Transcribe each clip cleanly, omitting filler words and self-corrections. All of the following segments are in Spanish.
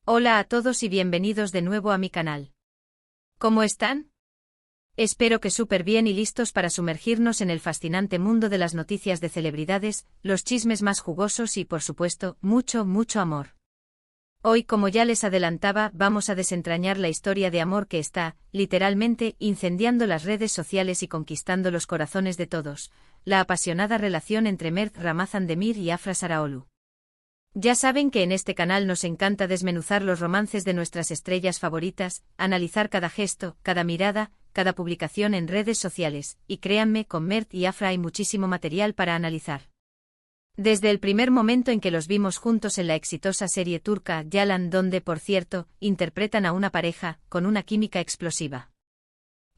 Hola a todos y bienvenidos de nuevo a mi canal. ¿Cómo están? Espero que súper bien y listos para sumergirnos en el fascinante mundo de las noticias de celebridades, los chismes más jugosos y, por supuesto, mucho, mucho amor. Hoy, como ya les adelantaba, vamos a desentrañar la historia de amor que está, literalmente, incendiando las redes sociales y conquistando los corazones de todos, la apasionada relación entre Mert Ramazan-Demir y Afra Saraaolu. Ya saben que en este canal nos encanta desmenuzar los romances de nuestras estrellas favoritas, analizar cada gesto, cada mirada, cada publicación en redes sociales, y créanme, con Mert y Afra hay muchísimo material para analizar. Desde el primer momento en que los vimos juntos en la exitosa serie turca Yalan, donde, por cierto, interpretan a una pareja, con una química explosiva.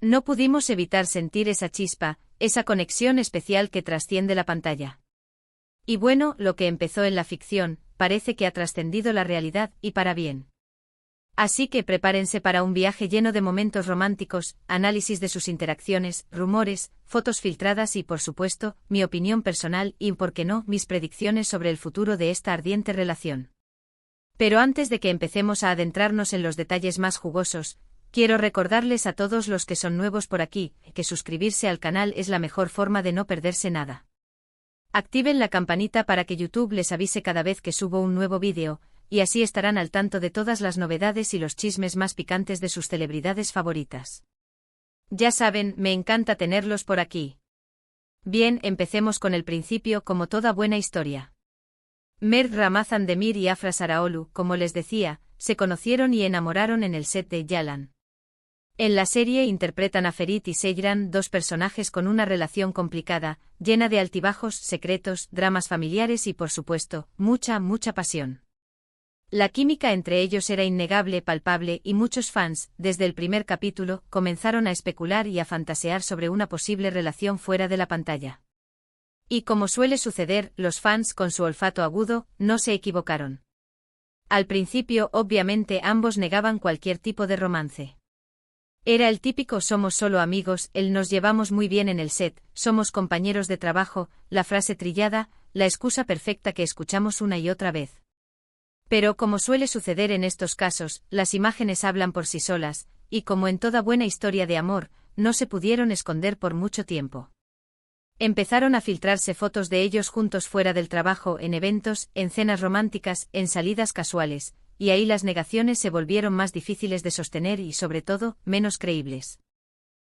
No pudimos evitar sentir esa chispa, esa conexión especial que trasciende la pantalla. Y bueno, lo que empezó en la ficción, parece que ha trascendido la realidad, y para bien. Así que prepárense para un viaje lleno de momentos románticos, análisis de sus interacciones, rumores, fotos filtradas y, por supuesto, mi opinión personal y, por qué no, mis predicciones sobre el futuro de esta ardiente relación. Pero antes de que empecemos a adentrarnos en los detalles más jugosos, quiero recordarles a todos los que son nuevos por aquí, que suscribirse al canal es la mejor forma de no perderse nada. Activen la campanita para que YouTube les avise cada vez que subo un nuevo vídeo, y así estarán al tanto de todas las novedades y los chismes más picantes de sus celebridades favoritas. Ya saben, me encanta tenerlos por aquí. Bien, empecemos con el principio, como toda buena historia. Mert Ramazan-Demir y Afra Saraaolu, como les decía, se conocieron y enamoraron en el set de Yalan. En la serie interpretan a Ferit y Seyran, dos personajes con una relación complicada, llena de altibajos, secretos, dramas familiares y, por supuesto, mucha, mucha pasión. La química entre ellos era innegable, palpable, y muchos fans, desde el primer capítulo, comenzaron a especular y a fantasear sobre una posible relación fuera de la pantalla. Y como suele suceder, los fans, con su olfato agudo, no se equivocaron. Al principio, obviamente, ambos negaban cualquier tipo de romance. Era el típico somos solo amigos, el nos llevamos muy bien en el set, somos compañeros de trabajo, la frase trillada, la excusa perfecta que escuchamos una y otra vez. Pero como suele suceder en estos casos, las imágenes hablan por sí solas, y como en toda buena historia de amor, no se pudieron esconder por mucho tiempo. Empezaron a filtrarse fotos de ellos juntos fuera del trabajo, en eventos, en cenas románticas, en salidas casuales, y ahí las negaciones se volvieron más difíciles de sostener y, sobre todo, menos creíbles.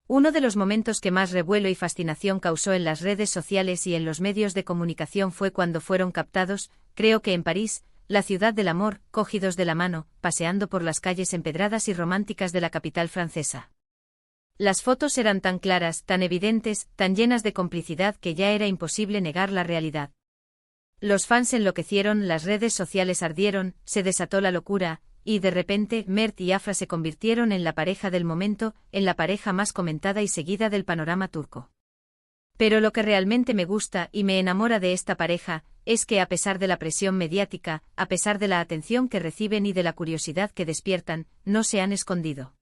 Uno de los momentos que más revuelo y fascinación causó en las redes sociales y en los medios de comunicación fue cuando fueron captados, creo que en París, la ciudad del amor, cogidos de la mano, paseando por las calles empedradas y románticas de la capital francesa. Las fotos eran tan claras, tan evidentes, tan llenas de complicidad que ya era imposible negar la realidad. Los fans enloquecieron, las redes sociales ardieron, se desató la locura, y de repente, Mert y Afra se convirtieron en la pareja del momento, en la pareja más comentada y seguida del panorama turco. Pero lo que realmente me gusta y me enamora de esta pareja, es que a pesar de la presión mediática, a pesar de la atención que reciben y de la curiosidad que despiertan, no se han escondido.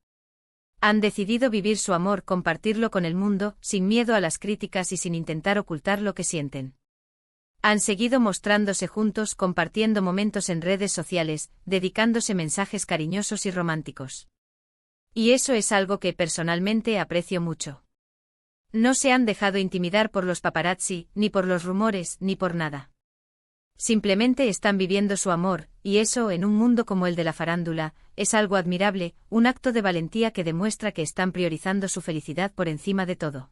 Han decidido vivir su amor, compartirlo con el mundo, sin miedo a las críticas y sin intentar ocultar lo que sienten. Han seguido mostrándose juntos, compartiendo momentos en redes sociales, dedicándose mensajes cariñosos y románticos. Y eso es algo que personalmente aprecio mucho. No se han dejado intimidar por los paparazzi, ni por los rumores, ni por nada. Simplemente están viviendo su amor, y eso, en un mundo como el de la farándula, es algo admirable, un acto de valentía que demuestra que están priorizando su felicidad por encima de todo.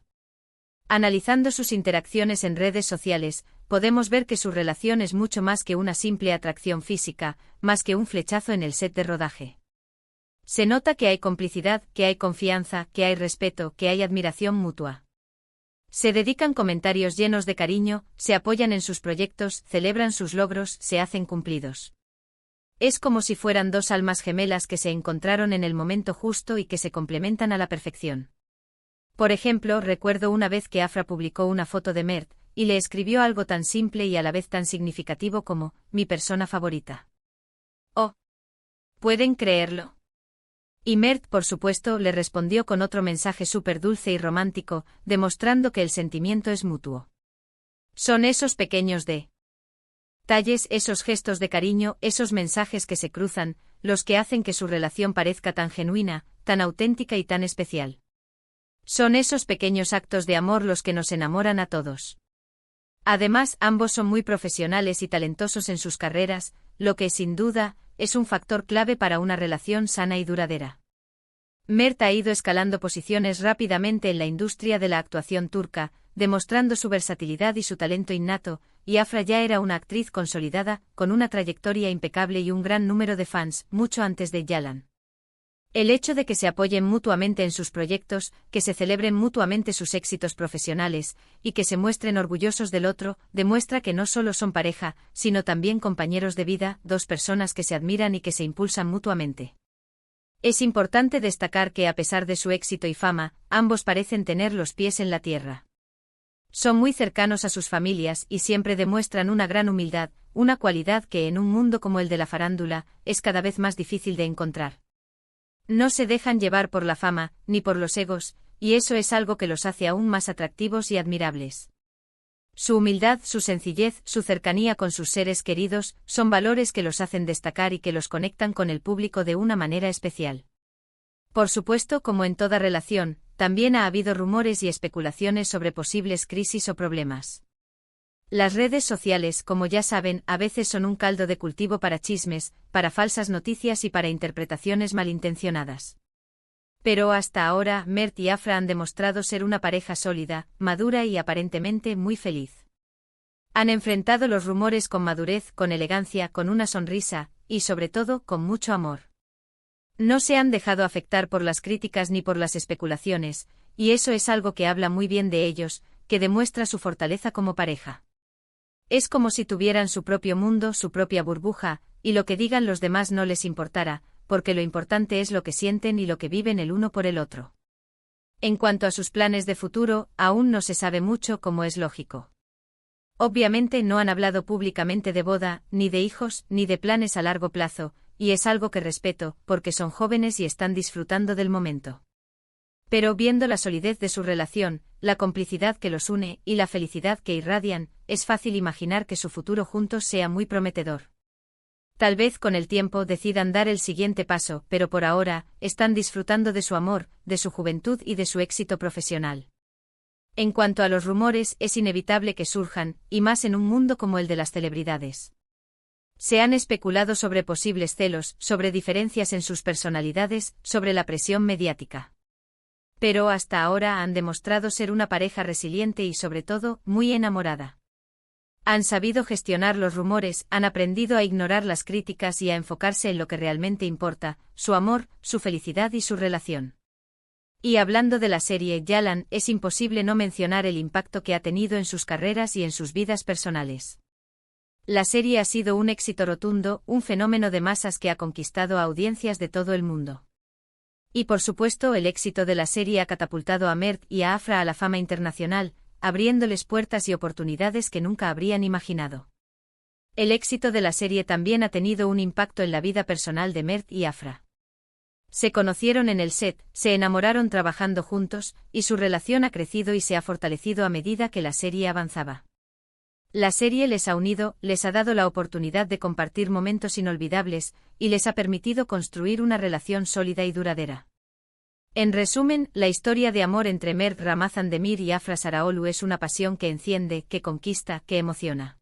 Analizando sus interacciones en redes sociales, podemos ver que su relación es mucho más que una simple atracción física, más que un flechazo en el set de rodaje. Se nota que hay complicidad, que hay confianza, que hay respeto, que hay admiración mutua. Se dedican comentarios llenos de cariño, se apoyan en sus proyectos, celebran sus logros, se hacen cumplidos. Es como si fueran dos almas gemelas que se encontraron en el momento justo y que se complementan a la perfección. Por ejemplo, recuerdo una vez que Afra publicó una foto de Mert, y le escribió algo tan simple y a la vez tan significativo como, mi persona favorita. Oh. ¿Pueden creerlo? Y Mert, por supuesto, le respondió con otro mensaje súper dulce y romántico, demostrando que el sentimiento es mutuo. Son esos pequeños detalles, esos gestos de cariño, esos mensajes que se cruzan, los que hacen que su relación parezca tan genuina, tan auténtica y tan especial. Son esos pequeños actos de amor los que nos enamoran a todos. Además, ambos son muy profesionales y talentosos en sus carreras, lo que, sin duda, es un factor clave para una relación sana y duradera. Mert ha ido escalando posiciones rápidamente en la industria de la actuación turca, demostrando su versatilidad y su talento innato, y Afra ya era una actriz consolidada, con una trayectoria impecable y un gran número de fans, mucho antes de Yalan. El hecho de que se apoyen mutuamente en sus proyectos, que se celebren mutuamente sus éxitos profesionales, y que se muestren orgullosos del otro, demuestra que no solo son pareja, sino también compañeros de vida, dos personas que se admiran y que se impulsan mutuamente. Es importante destacar que a pesar de su éxito y fama, ambos parecen tener los pies en la tierra. Son muy cercanos a sus familias y siempre demuestran una gran humildad, una cualidad que en un mundo como el de la farándula, es cada vez más difícil de encontrar. No se dejan llevar por la fama, ni por los egos, y eso es algo que los hace aún más atractivos y admirables. Su humildad, su sencillez, su cercanía con sus seres queridos, son valores que los hacen destacar y que los conectan con el público de una manera especial. Por supuesto, como en toda relación, también ha habido rumores y especulaciones sobre posibles crisis o problemas. Las redes sociales, como ya saben, a veces son un caldo de cultivo para chismes, para falsas noticias y para interpretaciones malintencionadas. Pero hasta ahora, Mert y Afra han demostrado ser una pareja sólida, madura y aparentemente muy feliz. Han enfrentado los rumores con madurez, con elegancia, con una sonrisa, y sobre todo, con mucho amor. No se han dejado afectar por las críticas ni por las especulaciones, y eso es algo que habla muy bien de ellos, que demuestra su fortaleza como pareja. Es como si tuvieran su propio mundo, su propia burbuja, y lo que digan los demás no les importara, porque lo importante es lo que sienten y lo que viven el uno por el otro. En cuanto a sus planes de futuro, aún no se sabe mucho, como es lógico. Obviamente no han hablado públicamente de boda, ni de hijos, ni de planes a largo plazo, y es algo que respeto, porque son jóvenes y están disfrutando del momento. Pero viendo la solidez de su relación, la complicidad que los une y la felicidad que irradian, es fácil imaginar que su futuro juntos sea muy prometedor. Tal vez con el tiempo decidan dar el siguiente paso, pero por ahora, están disfrutando de su amor, de su juventud y de su éxito profesional. En cuanto a los rumores, es inevitable que surjan, y más en un mundo como el de las celebridades. Se han especulado sobre posibles celos, sobre diferencias en sus personalidades, sobre la presión mediática. Pero hasta ahora han demostrado ser una pareja resiliente y sobre todo, muy enamorada. Han sabido gestionar los rumores, han aprendido a ignorar las críticas y a enfocarse en lo que realmente importa, su amor, su felicidad y su relación. Y hablando de la serie Yalan, es imposible no mencionar el impacto que ha tenido en sus carreras y en sus vidas personales. La serie ha sido un éxito rotundo, un fenómeno de masas que ha conquistado a audiencias de todo el mundo. Y por supuesto, el éxito de la serie ha catapultado a Mert y a Afra a la fama internacional, abriéndoles puertas y oportunidades que nunca habrían imaginado. El éxito de la serie también ha tenido un impacto en la vida personal de Mert y Afra. Se conocieron en el set, se enamoraron trabajando juntos, y su relación ha crecido y se ha fortalecido a medida que la serie avanzaba. La serie les ha unido, les ha dado la oportunidad de compartir momentos inolvidables, y les ha permitido construir una relación sólida y duradera. En resumen, la historia de amor entre Mert Ramazan-Demir y Afra Saraoglu es una pasión que enciende, que conquista, que emociona.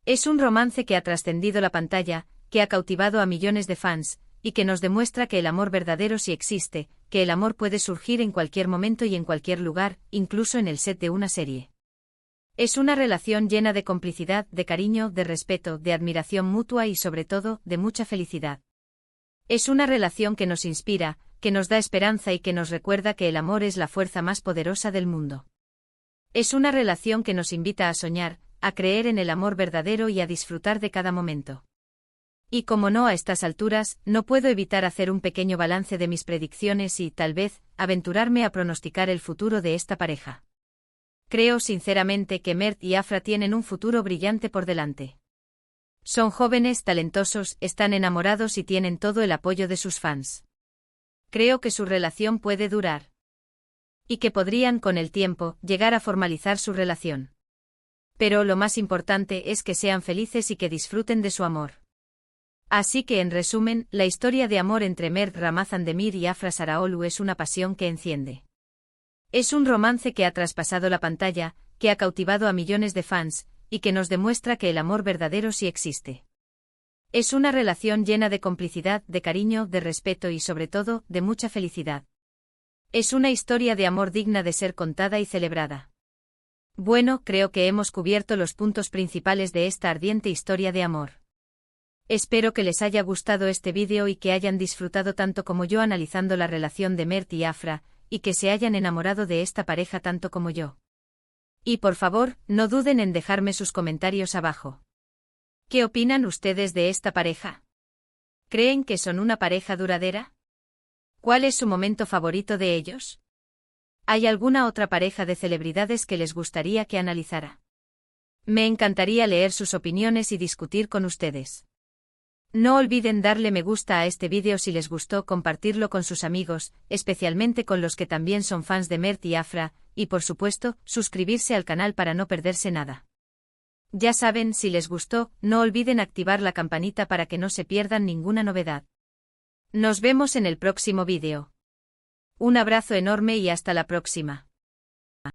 Es un romance que ha trascendido la pantalla, que ha cautivado a millones de fans, y que nos demuestra que el amor verdadero sí existe, que el amor puede surgir en cualquier momento y en cualquier lugar, incluso en el set de una serie. Es una relación llena de complicidad, de cariño, de respeto, de admiración mutua y sobre todo, de mucha felicidad. Es una relación que nos inspira, que nos da esperanza y que nos recuerda que el amor es la fuerza más poderosa del mundo. Es una relación que nos invita a soñar, a creer en el amor verdadero y a disfrutar de cada momento. Y como no a estas alturas, no puedo evitar hacer un pequeño balance de mis predicciones y, tal vez, aventurarme a pronosticar el futuro de esta pareja. Creo sinceramente que Mert y Afra tienen un futuro brillante por delante. Son jóvenes, talentosos, están enamorados y tienen todo el apoyo de sus fans. Creo que su relación puede durar. Y que podrían, con el tiempo, llegar a formalizar su relación. Pero lo más importante es que sean felices y que disfruten de su amor. Así que en resumen, la historia de amor entre Mert Ramazan-Demir y Afra Saraoglu es una pasión que enciende. Es un romance que ha traspasado la pantalla, que ha cautivado a millones de fans, y que nos demuestra que el amor verdadero sí existe. Es una relación llena de complicidad, de cariño, de respeto y sobre todo, de mucha felicidad. Es una historia de amor digna de ser contada y celebrada. Bueno, creo que hemos cubierto los puntos principales de esta ardiente historia de amor. Espero que les haya gustado este vídeo y que hayan disfrutado tanto como yo analizando la relación de Mert y Afra, y que se hayan enamorado de esta pareja tanto como yo. Y por favor, no duden en dejarme sus comentarios abajo. ¿Qué opinan ustedes de esta pareja? ¿Creen que son una pareja duradera? ¿Cuál es su momento favorito de ellos? ¿Hay alguna otra pareja de celebridades que les gustaría que analizara? Me encantaría leer sus opiniones y discutir con ustedes. No olviden darle me gusta a este vídeo si les gustó, compartirlo con sus amigos, especialmente con los que también son fans de Mert y Afra, y por supuesto, suscribirse al canal para no perderse nada. Ya saben, si les gustó, no olviden activar la campanita para que no se pierdan ninguna novedad. Nos vemos en el próximo vídeo. Un abrazo enorme y hasta la próxima.